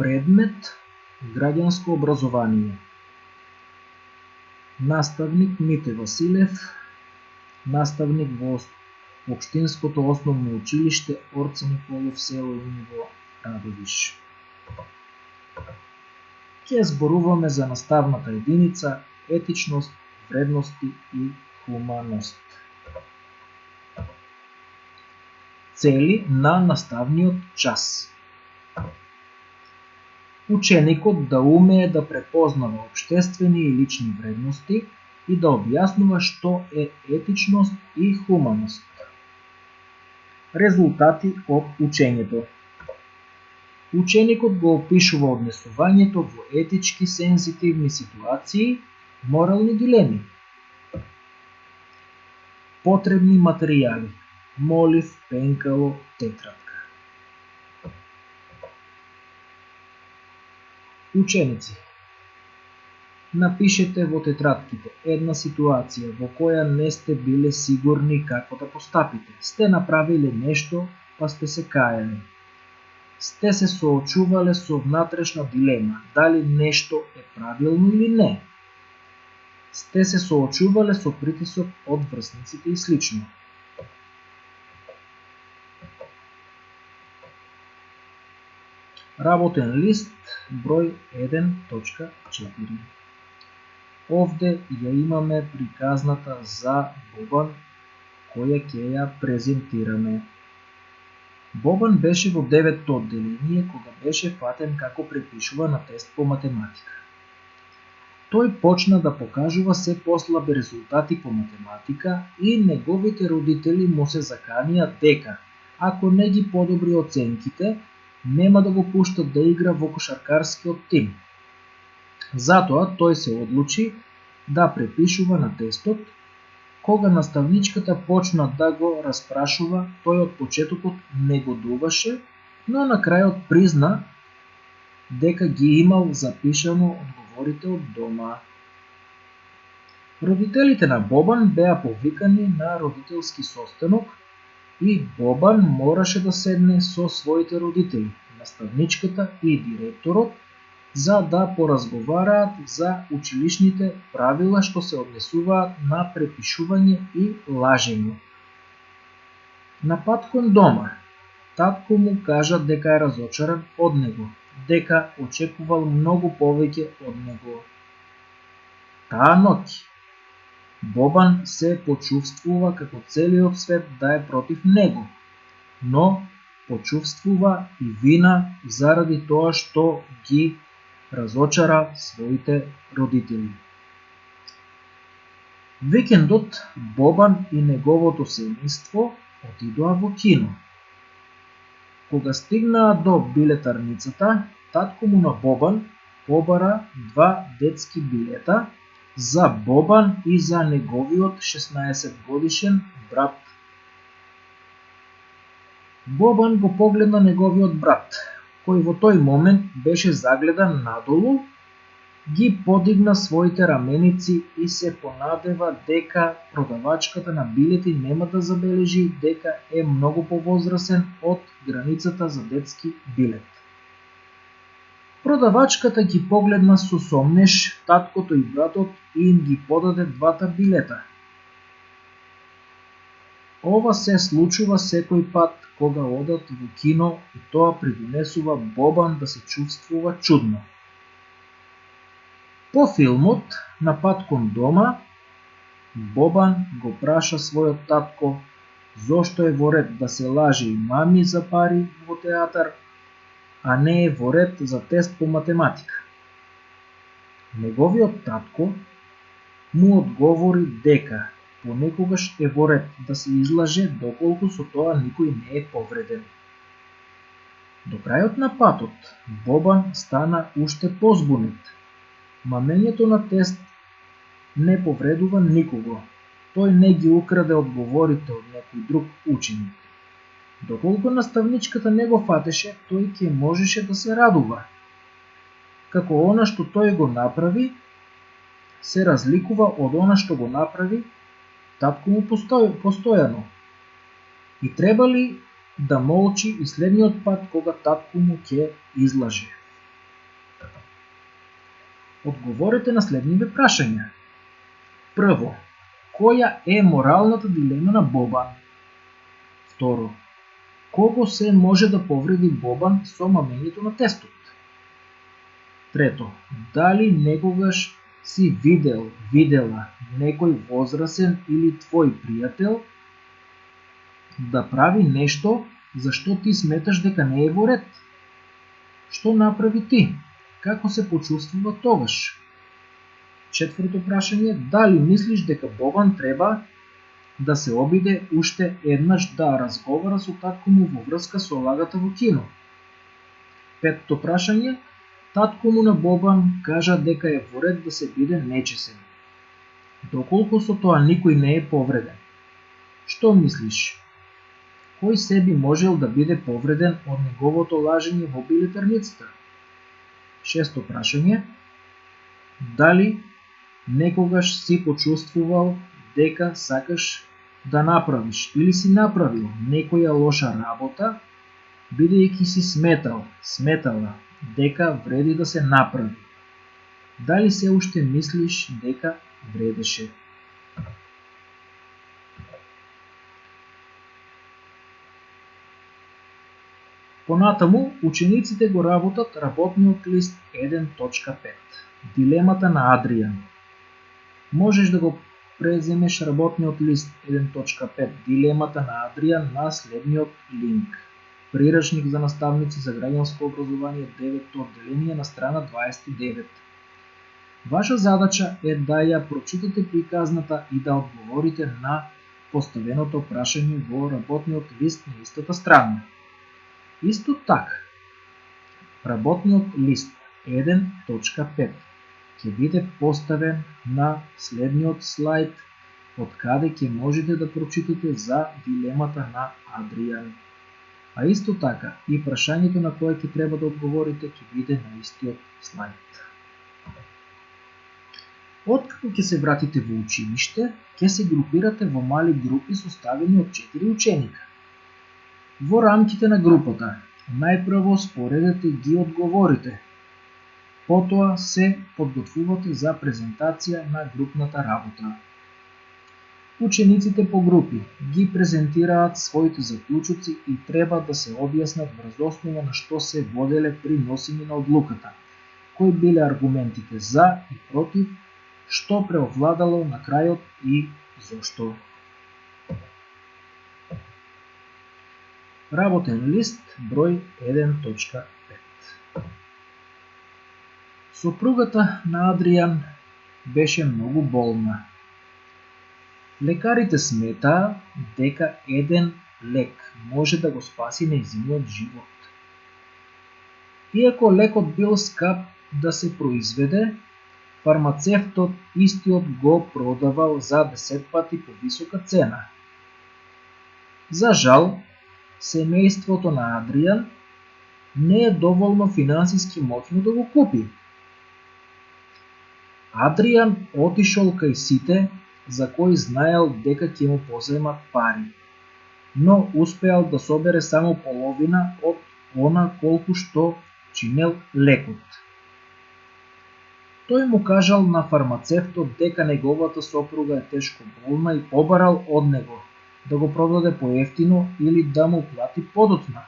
Предмет граѓанско образование. Наставник Мите Василев, наставник во Општинското основно училиште Орце Николов, село Иниво, Радовиш. Ќе зборуваме за наставната единица етичност, вредности и хуманост. Цели на наставниот час. Ученикот да умее да препознава општествени и лични вредности и да објаснува што е етичност и хуманост. Резултати од учењето. Ученикот го опишува однесувањето во етички сензитивни ситуации, морални дилеми. Потребни материјали: молив, пенкало, тетрадка. Ученици, напишете во тетратките една ситуација во која не сте биле сигурни како да постапите. Сте направиле нешто, па сте се каеле. Сте се соочувале со внатрешна дилема, дали нешто е правилно или не. Сте се соочувале со притисок од врсниците и слично. Работен лист број 1.4. Овде ја имаме приказната за Бобан, која ќе ја презентираме. Бобан беше во 9-то одделение кога беше фатен како препишува на тест по математика. Тој почна да покажува се послаби резултати по математика и неговите родители му се заканија дека, ако не ги подобри оценките, нема да го пуштат да игра во кошаркарскиот тим. Затоа тој се одлучи да препишува на тестот. Кога наставничката почна да го распрашува, тој од почетокот негодуваше, но на крајот призна дека ги имал запишано одговорите од дома. Родителите на Бобан беа повикани на родителски состанок и Бобан мораше да седне со своите родители, наставничката и директорот, за да поразговараат за училишните правила што се однесуваат на препишување и лажење. На пат кон дома, татко му кажа дека е разочаран од него, дека очекувал многу повеќе од него. Таа ноќ Бобан се почувствува како целиот свет да е против него, но почувствува и вина заради тоа што ги разочара своите родители. Викендот Бобан и неговото семејство отидоа во кино. Кога стигнаа до билетарницата, татко му на Бобан побара 2 детски билета за Бобан и за неговиот 16-годишен брат. Бобан го погледна неговиот брат, кој во тој момент беше загледан надолу, ги подигна своите раменици и се понадева дека продавачката на билети нема да забележи дека е многу повозрасен од границата за детски билет. Продавачката ги погледна со сомнеш таткото и братот и им ги подаде 2 билета. Ова се случува секој пат кога одат во кино и тоа придонесува Бобан да се чувствува чудно. По филмот, на пат кон дома, Бобан го праша својот татко зошто е во ред да се лаже и мами за пари во театар, а не е во ред за тест по математика. Неговиот татко му одговори дека понекогаш е во ред да се излаже доколку со тоа никој не е повреден. До крајот на патот, Бобан стана уште позбунет. Мамењето на тест не повредува никого. Тој не ги украде одговорите од некој друг ученик. Доколку наставничката не го фатеше, тој ќе можеше да се радува. Како она што тој го направи, се разликува од она што го направи татко му постојано. И треба ли да молчи и следниот пат кога татко му ќе излаже? Одговорете на следниве прашања. Прво, која е моралната дилема на Бобан? Второ, кого се може да повреди Бобан со мамењето на тестот? Трето, дали некогаш си видела некој возрасен или твој пријател да прави нешто за што ти сметаш дека не е во ред? Што направи ти? Како се почувствува тогаш? Четврто прашање, дали мислиш дека Бобан треба да се обиде уште еднаш да разговара со татко му во врска со лагата во кино? Петто прашање, татко му на Бобан кажа дека е во ред да се биде нечесен. Доколку со тоа никој не е повреден. Што мислиш? Кој се би можел да биде повреден од неговото лажење во билетарницата? Шесто прашање, дали некогаш си почувствувал дека сакаш да направиш или си направил некоја лоша работа, бидејќи си сметала дека вреди да се направи? Дали се уште мислиш дека вредеше? Понатаму, учениците го работат работниот лист 1.5. Дилемата на Адријан. Можеш да го преземеш работниот лист 1.5 Дилемата на Адријан на следниот линк. Прирачник за наставници за граѓанско образование 9-то одделение на страна 29. Ваша задача е да ја прочитате приказната и да одговорите на поставеното прашање во работниот лист на истата страна. Исто така, работниот лист 1.5 ќе биде поставен на следниот слайд, од каде ќе можете да прочитате за дилемата на Адријан. А исто така и прашањето на кое ќе треба да одговорите ќе биде на истиот слайд. Откако ќе се вратите во училиште, ќе се групирате во мали групи составени од 4 ученика. Во рамките на групата, најпрво споредете ги одговорите, потоа се подготвувате за презентација на групната работа. Учениците по групи ги презентираат своите заклучоци и треба да се објаснат врз основа на што се воделе при носење на одлуката, кои биле аргументите за и против, што преовладало на крајот и зошто. Работен лист број 1.5. Сопругата на Адријан беше многу болна. Лекарите сметаа дека еден лек може да го спаси нејзиниот живот. Иако лекот бил скап да се произведе, фармацевтот истиот го продавал за 10 пати повисока цена. За жал, семејството на Адријан не е доволно финансиски моќно да го купи. Адријан отишол кај сите за кои знаел дека ќе му позајмат пари, но успеал да собере само половина од она колку што чинел лекот. Тој му кажал на фармацевтот дека неговата сопруга е тешко болна и побарал од него да го продаде поевтино или да му плати подоцна.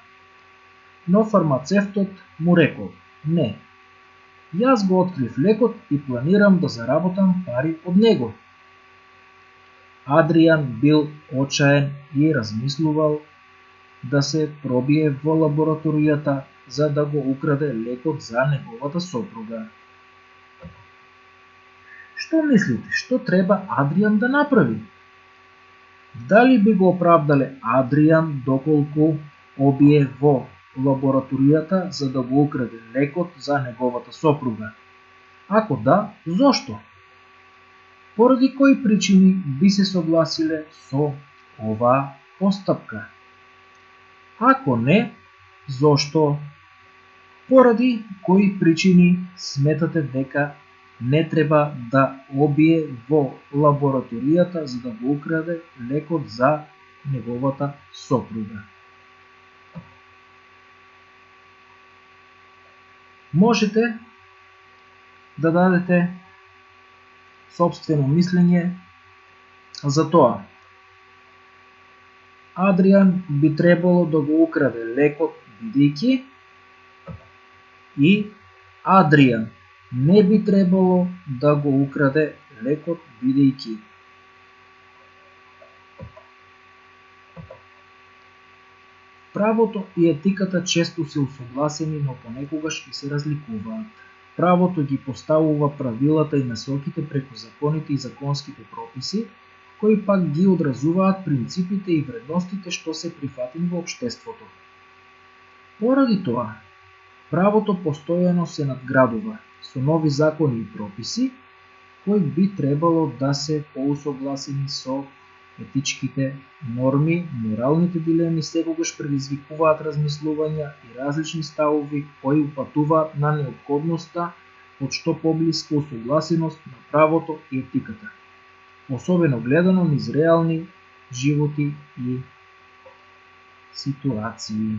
Но фармацевтот му рекол: не, јас го открив лекот и планирам да заработам пари од него. Адријан бил очаен и размислувал да се пробие во лабораторијата за да го украде лекот за неговата сопруга. Што мислите, што треба Адријан да направи? Дали би го оправдале Адријан доколку обие во лабораторијата за да го украде лекот за неговата сопруга? Ако да, зошто? Поради кои причини би се согласиле со оваа постапка? Ако не, зошто? Поради кои причини сметате дека не треба да обие во лабораторијата за да го украде лекот за неговата сопруга? Можете да дадете сопствено мислење за тоа. Адриан би требало да го украде лекот бидејќи и Адриан не би требало да го украде лекот бидејќи. Правото и етиката често се усогласени, но понекогаш и се разликуваат. Правото ги поставува правилата и насоките преку законите и законските прописи, кои пак ги одразуваат принципите и вредностите што се прифатени во општеството. Поради тоа, правото постојано се надградува со нови закони и прописи, кои би требало да се поусогласени со етичките норми. Моралните дилеми секогаш предизвикуваат размислувања и различни ставови кои упатуваат на неопходноста од што поблиска усогласеност на правото и етиката, особено гледано низ реални животи и ситуации.